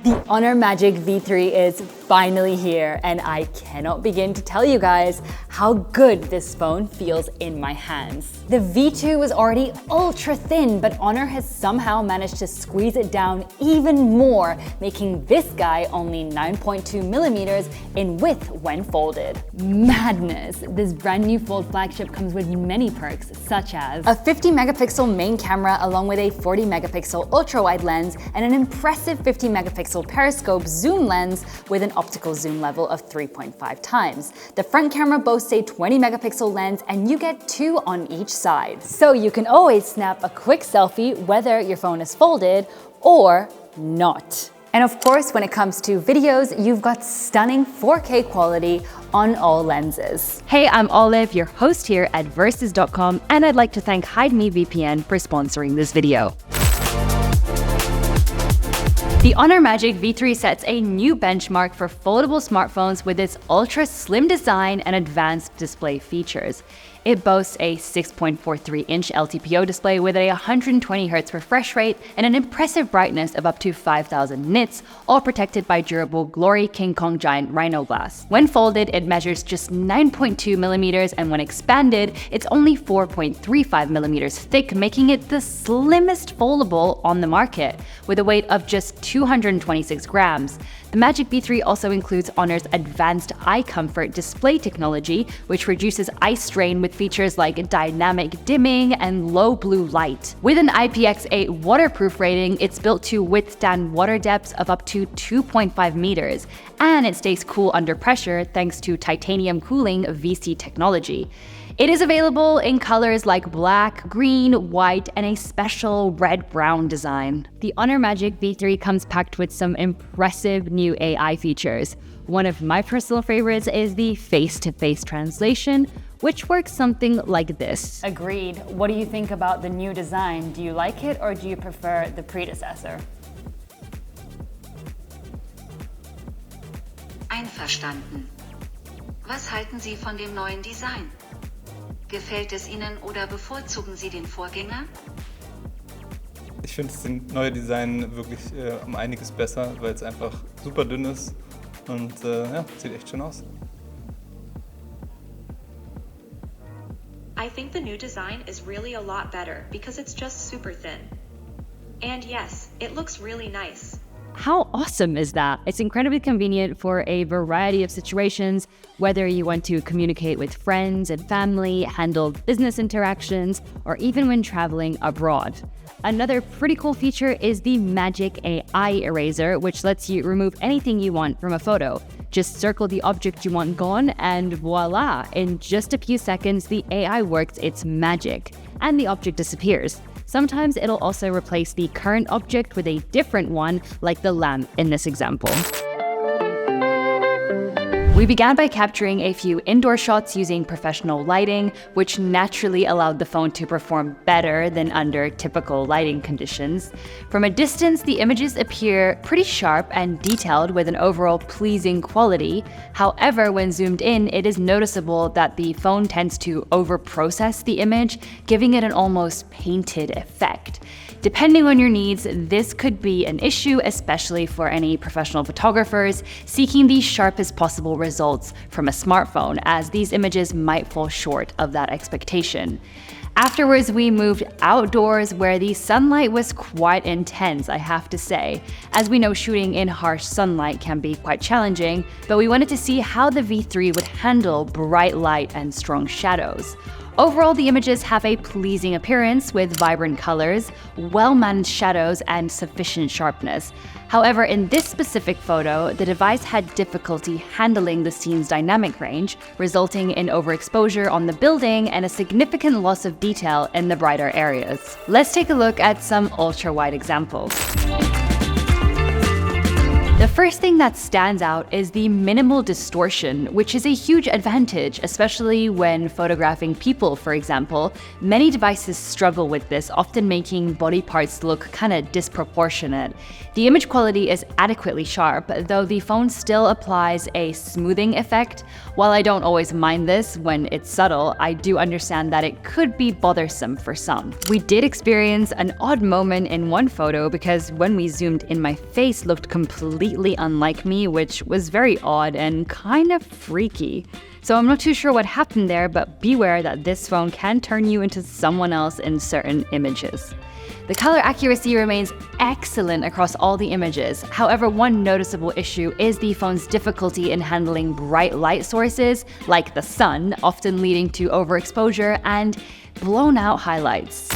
The Honor Magic V3 is finally here, and I cannot begin to tell you guys how good this phone feels in my hands. The V2 was already ultra thin, but Honor has somehow managed to squeeze it down even more, making this guy only 9.2 millimeters in width when folded. Madness! This brand new Fold flagship comes with many perks, such as a 50 megapixel main camera along with a 40 megapixel ultra-wide lens and an impressive 50 megapixel periscope zoom lens with an optical zoom level of 3.5 times. The front camera boasts a 20 megapixel lens and you get two on each side. So you can always snap a quick selfie whether your phone is folded or not. And of course, when it comes to videos, you've got stunning 4K quality on all lenses. Hey, I'm Olive, your host here at Versys.com, and I'd like to thank HideMe VPN for sponsoring this video. The Honor Magic V3 sets a new benchmark for foldable smartphones with its ultra slim design and advanced display features. It boasts a 6.43-inch LTPO display with a 120Hz refresh rate and an impressive brightness of up to 5,000 nits, all protected by durable Glory King Kong Giant Rhino glass. When folded, it measures just 9.2 millimeters, and when expanded, it's only 4.35 millimeters thick, making it the slimmest foldable on the market, with a weight of just 226 grams. The Magic V3 also includes Honor's advanced eye comfort display technology, which reduces eye strain with features like dynamic dimming and low blue light. With an IPX8 waterproof rating, it's built to withstand water depths of up to 2.5 meters, and it stays cool under pressure thanks to titanium cooling VC technology. It is available in colors like black, green, white, and a special red-brown design. The Honor Magic V3 comes packed with some impressive new AI features. One of my personal favorites is the face-to-face translation, which works something like this. Agreed. What do you think about the new design? Do you like it or do you prefer the predecessor? Einverstanden. Was halten Sie von dem neuen Design? Gefällt es Ihnen oder bevorzugen Sie den Vorgänger? Ich finde das neue Design wirklich um einiges besser, weil es einfach super dünn ist und ja, sieht echt schön aus. I think the new design is really a lot better because it's just super thin. And yes, it looks really nice. How awesome is that? It's incredibly convenient for a variety of situations, whether you want to communicate with friends and family, handle business interactions, or even when traveling abroad. Another pretty cool feature is the Magic AI Eraser, which lets you remove anything you want from a photo. Just circle the object you want gone, and voila! In just a few seconds, the AI works its magic, and the object disappears. Sometimes it'll also replace the current object with a different one, like the lamp in this example. We began by capturing a few indoor shots using professional lighting, which naturally allowed the phone to perform better than under typical lighting conditions. From a distance, the images appear pretty sharp and detailed with an overall pleasing quality. However, when zoomed in, it is noticeable that the phone tends to over-process the image, giving it an almost painted effect. Depending on your needs, this could be an issue, especially for any professional photographers seeking the sharpest possible results from a smartphone, as these images might fall short of that expectation. Afterwards, we moved outdoors where the sunlight was quite intense, I have to say. As we know, shooting in harsh sunlight can be quite challenging, but we wanted to see how the V3 would handle bright light and strong shadows. Overall, the images have a pleasing appearance with vibrant colors, well-managed shadows, and sufficient sharpness. However, in this specific photo, the device had difficulty handling the scene's dynamic range, resulting in overexposure on the building and a significant loss of detail in the brighter areas. Let's take a look at some ultra-wide examples. The first thing that stands out is the minimal distortion, which is a huge advantage, especially when photographing people, for example. Many devices struggle with this, often making body parts look kinda disproportionate. The image quality is adequately sharp, though the phone still applies a smoothing effect. While I don't always mind this when it's subtle, I do understand that it could be bothersome for some. We did experience an odd moment in one photo because when we zoomed in, my face looked completely unlike me, which was very odd and kind of freaky. So I'm not too sure what happened there, but beware that this phone can turn you into someone else in certain images. The color accuracy remains excellent across all the images. However, one noticeable issue is the phone's difficulty in handling bright light sources, like the sun, often leading to overexposure and blown out highlights.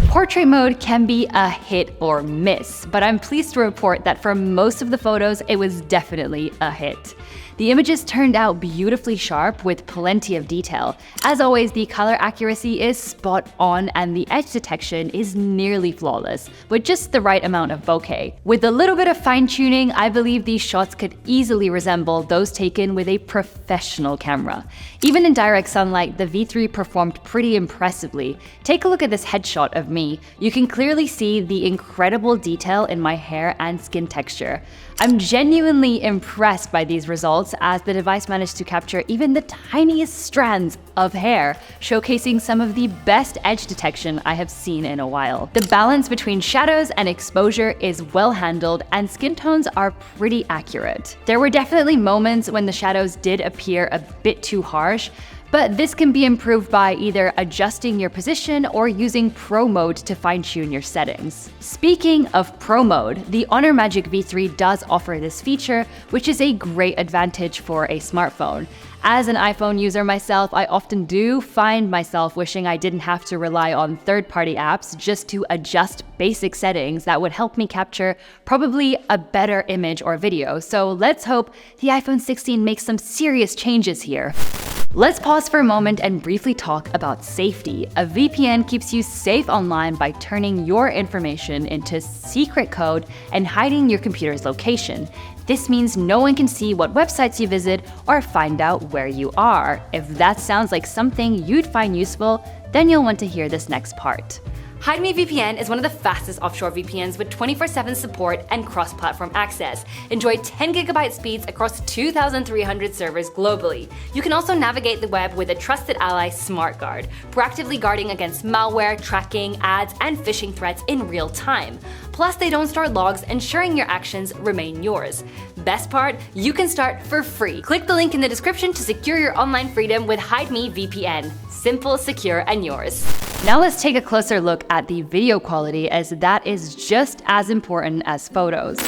Portrait mode can be a hit or miss, but I'm pleased to report that for most of the photos, it was definitely a hit. The images turned out beautifully sharp with plenty of detail. As always, the color accuracy is spot on and the edge detection is nearly flawless, with just the right amount of bokeh. With a little bit of fine-tuning, I believe these shots could easily resemble those taken with a professional camera. Even in direct sunlight, the V3 performed pretty impressively. Take a look at this headshot of me. You can clearly see the incredible detail in my hair and skin texture. I'm genuinely impressed by these results, as the device managed to capture even the tiniest strands of hair, showcasing some of the best edge detection I have seen in a while. The balance between shadows and exposure is well handled, and skin tones are pretty accurate. There were definitely moments when the shadows did appear a bit too harsh, but this can be improved by either adjusting your position or using Pro Mode to fine-tune your settings. Speaking of Pro Mode, the Honor Magic V3 does offer this feature, which is a great advantage for a smartphone. As an iPhone user myself, I often do find myself wishing I didn't have to rely on third-party apps just to adjust basic settings that would help me capture probably a better image or video. So let's hope the iPhone 16 makes some serious changes here. Let's pause for a moment and briefly talk about safety. A VPN keeps you safe online by turning your information into secret code and hiding your computer's location. This means no one can see what websites you visit or find out where you are. If that sounds like something you'd find useful, then you'll want to hear this next part. Hide Me VPN is one of the fastest offshore VPNs with 24/7 support and cross-platform access. Enjoy 10 GB speeds across 2,300 servers globally. You can also navigate the web with a trusted ally, SmartGuard, proactively guarding against malware, tracking, ads, and phishing threats in real time. Plus, they don't store logs, ensuring your actions remain yours. Best part, you can start for free. Click the link in the description to secure your online freedom with Hide Me VPN. Simple, secure, and yours. Now let's take a closer look at the video quality, as that is just as important as photos.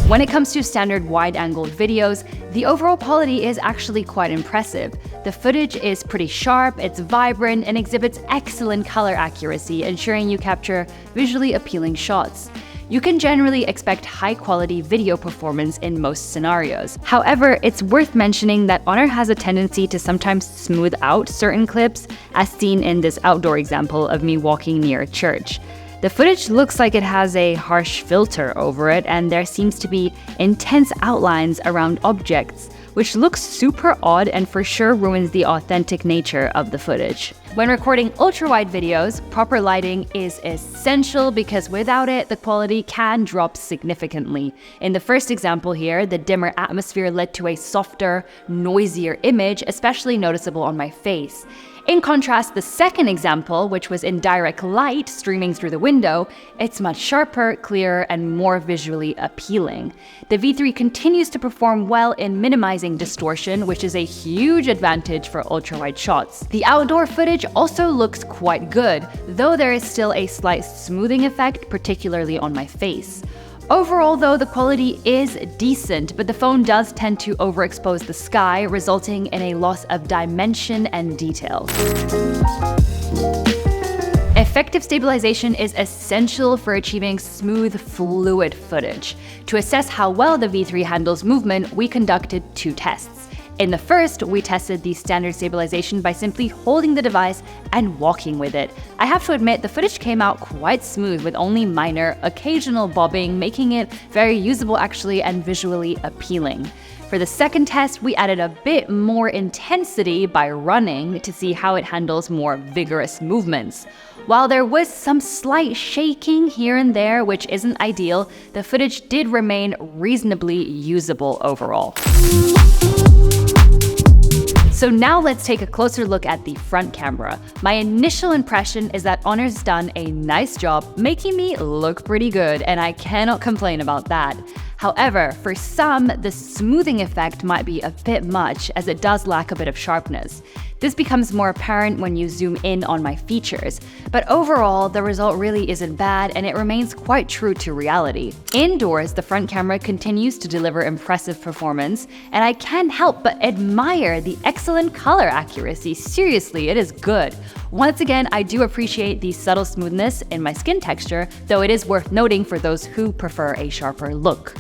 When it comes to standard wide-angled videos, the overall quality is actually quite impressive. The footage is pretty sharp, it's vibrant, and exhibits excellent color accuracy, ensuring you capture visually appealing shots. You can generally expect high-quality video performance in most scenarios. However, it's worth mentioning that Honor has a tendency to sometimes smooth out certain clips, as seen in this outdoor example of me walking near a church. The footage looks like it has a harsh filter over it, and there seems to be intense outlines around objects, which looks super odd and for sure ruins the authentic nature of the footage. When recording ultra-wide videos, proper lighting is essential because without it, the quality can drop significantly. In the first example here, the dimmer atmosphere led to a softer, noisier image, especially noticeable on my face. In contrast, the second example, which was in direct light streaming through the window, it's much sharper, clearer, and more visually appealing. The V3 continues to perform well in minimizing distortion, which is a huge advantage for ultra-wide shots. The outdoor footage also looks quite good, though there is still a slight smoothing effect, particularly on my face. Overall though, the quality is decent, but the phone does tend to overexpose the sky, resulting in a loss of dimension and detail. Effective stabilization is essential for achieving smooth, fluid footage. To assess how well the V3 handles movement, we conducted two tests. In the first, we tested the standard stabilization by simply holding the device and walking with it. I have to admit, the footage came out quite smooth with only minor, occasional bobbing, making it very usable actually and visually appealing. For the second test, we added a bit more intensity by running to see how it handles more vigorous movements. While there was some slight shaking here and there, which isn't ideal, the footage did remain reasonably usable overall. So now let's take a closer look at the front camera. My initial impression is that Honor's done a nice job making me look pretty good, and I cannot complain about that. However, for some, the smoothing effect might be a bit much as it does lack a bit of sharpness. This becomes more apparent when you zoom in on my features, but overall, the result really isn't bad and it remains quite true to reality. Indoors, the front camera continues to deliver impressive performance, and I can't help but admire the excellent color accuracy. Seriously, it is good. Once again, I do appreciate the subtle smoothness in my skin texture, though it is worth noting for those who prefer a sharper look.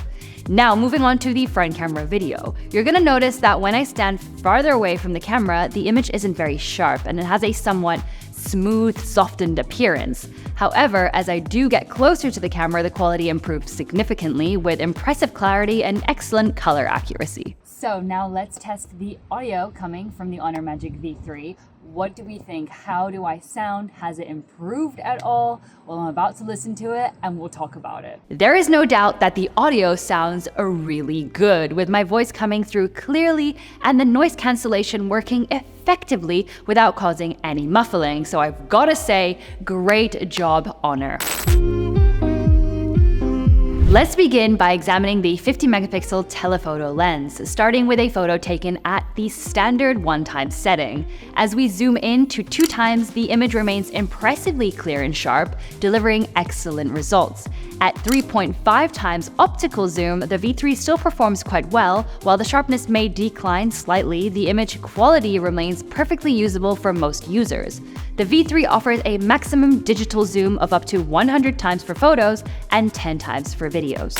Now, moving on to the front camera video. You're gonna notice that when I stand farther away from the camera, the image isn't very sharp and it has a somewhat smooth, softened appearance. However, as I do get closer to the camera, the quality improves significantly with impressive clarity and excellent color accuracy. So now let's test the audio coming from the Honor Magic V3. What do we think? How do I sound? Has it improved at all? Well, I'm about to listen to it and we'll talk about it. There is no doubt that the audio sounds really good, with my voice coming through clearly and the noise cancellation working effectively without causing any muffling. So I've gotta say, great job, Honor. Let's begin by examining the 50 megapixel telephoto lens, starting with a photo taken at the standard 1x setting. As we zoom in to 2x, the image remains impressively clear and sharp, delivering excellent results. At 3.5x optical zoom, the V3 still performs quite well. While the sharpness may decline slightly, the image quality remains perfectly usable for most users. The V3 offers a maximum digital zoom of up to 100x for photos and 10x for videos.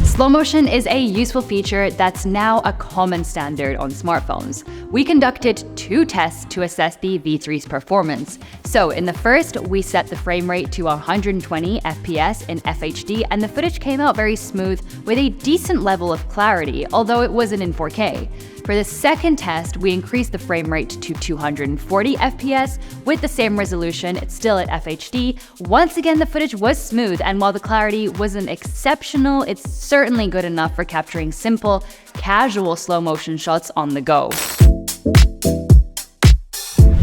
Slow motion is a useful feature that's now a common standard on smartphones. We conducted 2 tests to assess the V3's performance. So in the first, we set the frame rate to 120 FPS in FHD, and the footage came out very smooth with a decent level of clarity, although it wasn't in 4K. For the second test, we increased the frame rate to 240 FPS with the same resolution. It's still at FHD. Once again, the footage was smooth, and while the clarity wasn't exceptional, it's certainly good enough for capturing simple, casual slow motion shots on the go.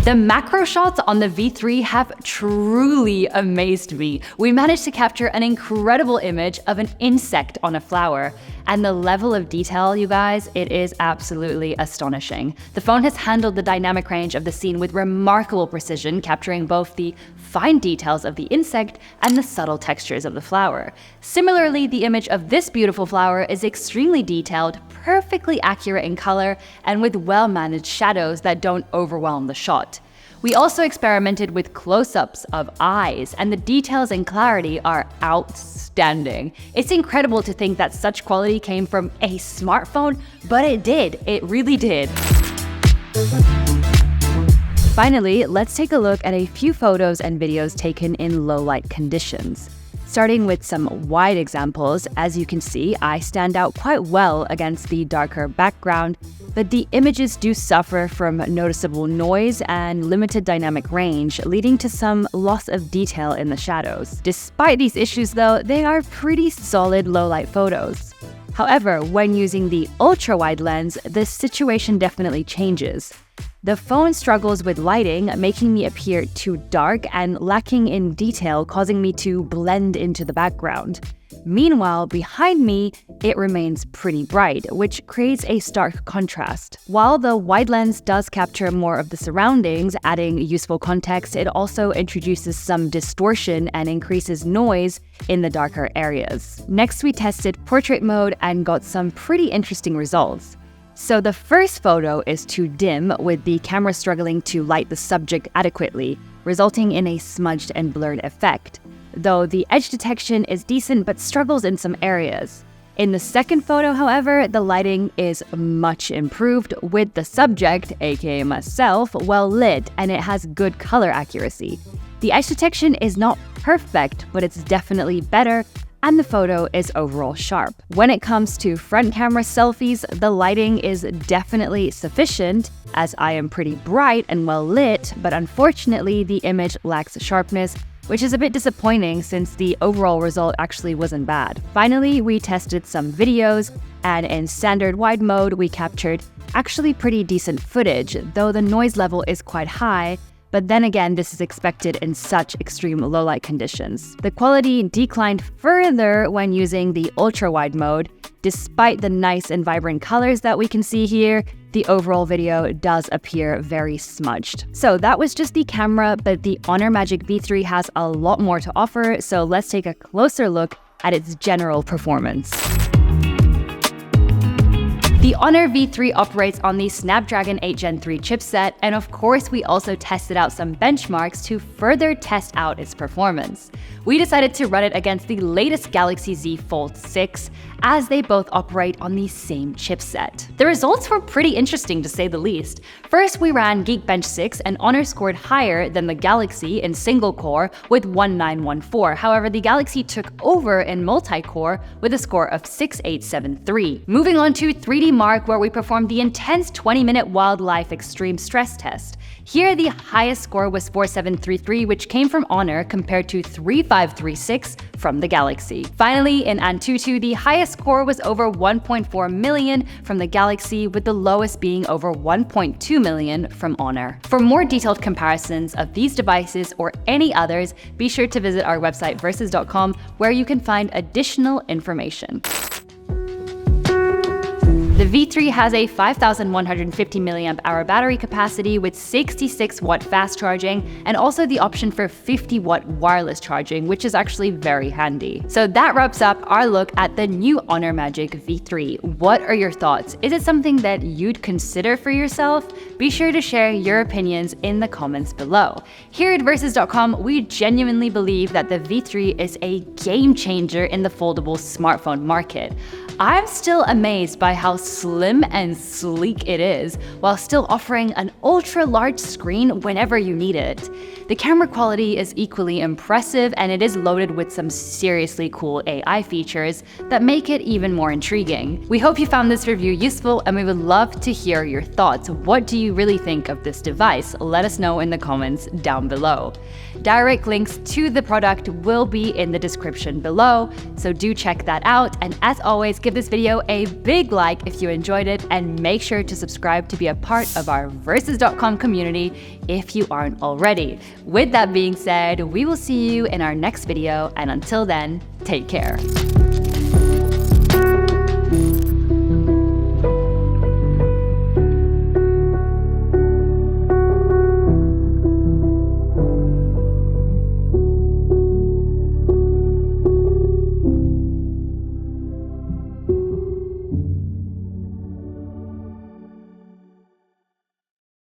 The macro shots on the V3 have truly amazed me. We managed to capture an incredible image of an insect on a flower. And the level of detail, you guys, it is absolutely astonishing. The phone has handled the dynamic range of the scene with remarkable precision, capturing both the fine details of the insect and the subtle textures of the flower. Similarly, the image of this beautiful flower is extremely detailed, perfectly accurate in color, and with well-managed shadows that don't overwhelm the shot. We also experimented with close-ups of eyes, and the details and clarity are outstanding. It's incredible to think that such quality came from a smartphone, but it did. It really did. Finally, let's take a look at a few photos and videos taken in low-light conditions. Starting with some wide examples, as you can see, I stand out quite well against the darker background, but the images do suffer from noticeable noise and limited dynamic range, leading to some loss of detail in the shadows. Despite these issues though, they are pretty solid low-light photos. However, when using the ultra-wide lens, the situation definitely changes. The phone struggles with lighting, making me appear too dark and lacking in detail, causing me to blend into the background. Meanwhile, behind me, it remains pretty bright, which creates a stark contrast. While the wide lens does capture more of the surroundings, adding useful context, it also introduces some distortion and increases noise in the darker areas. Next, we tested portrait mode and got some pretty interesting results. So the first photo is too dim, with the camera struggling to light the subject adequately, resulting in a smudged and blurred effect, though the edge detection is decent but struggles in some areas. In the second photo, however, the lighting is much improved, with the subject, aka myself, well lit, and it has good color accuracy. The edge detection is not perfect, but it's definitely better, and the photo is overall sharp. When it comes to front camera selfies, the lighting is definitely sufficient, as I am pretty bright and well lit, but unfortunately the image lacks sharpness, which is a bit disappointing since the overall result actually wasn't bad. Finally, we tested some videos, and in standard wide mode we captured actually pretty decent footage, though the noise level is quite high. But then again, this is expected in such extreme low-light conditions. The quality declined further when using the ultra-wide mode. Despite the nice and vibrant colors that we can see here, the overall video does appear very smudged. So that was just the camera, but the Honor Magic V3 has a lot more to offer, so let's take a closer look at its general performance. The Honor V3 operates on the Snapdragon 8 Gen 3 chipset, and of course we also tested out some benchmarks to further test out its performance. We decided to run it against the latest Galaxy Z Fold 6, as they both operate on the same chipset. The results were pretty interesting to say the least. First, we ran Geekbench 6, and Honor scored higher than the Galaxy in single core with 1914. However, the Galaxy took over in multi-core with a score of 6873. Moving on to 3D Mark, where we performed the intense 20-minute wildlife extreme stress test. Here, the highest score was 4733, which came from Honor, compared to 3536 from the Galaxy. Finally, in Antutu, the highest score was over 1.4 million from the Galaxy, with the lowest being over 1.2 million from Honor. For more detailed comparisons of these devices or any others, be sure to visit our website versus.com, where you can find additional information. The V3 has a 5,150 mAh battery capacity with 66-watt fast charging, and also the option for 50-watt wireless charging, which is actually very handy. So that wraps up our look at the new Honor Magic V3. What are your thoughts? Is it something that you'd consider for yourself? Be sure to share your opinions in the comments below. Here at versus.com, we genuinely believe that the V3 is a game changer in the foldable smartphone market. I'm still amazed by how slim and sleek it is, while still offering an ultra-large screen whenever you need it. The camera quality is equally impressive, and it is loaded with some seriously cool AI features that make it even more intriguing. We hope you found this review useful, and we would love to hear your thoughts. What do you really think of this device? Let us know in the comments down below. Direct links to the product will be in the description below, so do check that out. And as always, give this video a big like if you enjoyed it, and make sure to subscribe to be a part of our versus.com community if you aren't already. With that being said, we will see you in our next video, and until then, take care.